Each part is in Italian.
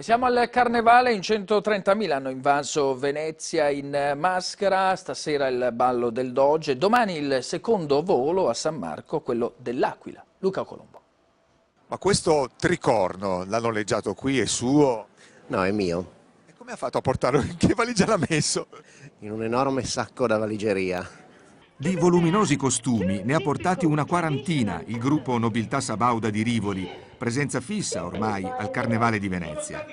Siamo al Carnevale, in 130.000 hanno invaso Venezia in maschera, stasera il ballo del Doge, domani il secondo volo a San Marco, quello dell'Aquila. Luca Colombo. Ma questo tricorno l'ha noleggiato qui, è suo? No, è mio. E come ha fatto a portarlo? In che valigia l'ha messo? In un enorme sacco da valigeria. Di voluminosi costumi ne ha portati una quarantina il gruppo Nobiltà Sabauda di Rivoli, presenza fissa ormai al Carnevale di Venezia.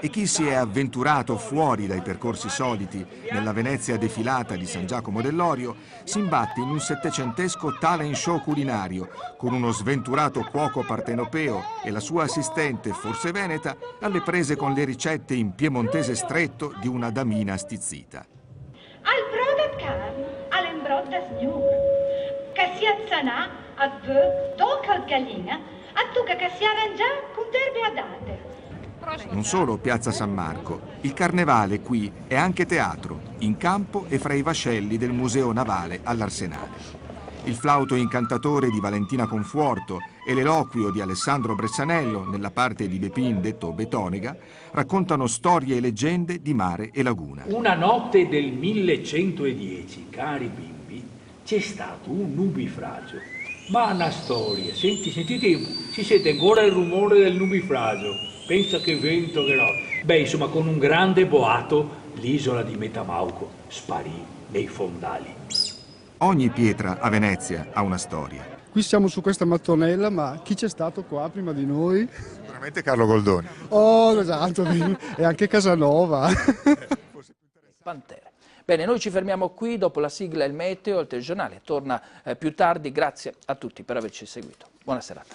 E chi si è avventurato fuori dai percorsi soliti nella Venezia defilata di San Giacomo dell'Orio si imbatte in un settecentesco talent show culinario con uno sventurato cuoco partenopeo e la sua assistente, forse veneta, alle prese con le ricette in piemontese stretto di una damina stizzita. Al brodo carne, all'imbroda sgnur, che si azzanà a bœuf, tocca a gallina, a tuca che si arrangia con terbe adate. Non solo Piazza San Marco, il Carnevale qui è anche teatro, in campo e fra i vascelli del Museo Navale all'Arsenale. Il flauto incantatore di Valentina Conforto e l'eloquio di Alessandro Bressanello, nella parte di Bepin detto Betonega, raccontano storie e leggende di mare e laguna. Una notte del 1110, cari bimbi, c'è stato un nubifragio. Ma una storia, sentite, si sente ancora il rumore del nubifragio. Pensa che vento che no. Beh, insomma, con un grande boato, l'isola di Metamauco sparì nei fondali. Ogni pietra a Venezia ha una storia. Qui siamo su questa mattonella, ma chi c'è stato qua prima di noi? Sicuramente Carlo Goldoni. Oh, esatto, e anche Casanova. Pantere. Bene, noi ci fermiamo qui, dopo la sigla il meteo, il telegiornale torna più tardi. Grazie a tutti per averci seguito. Buona serata.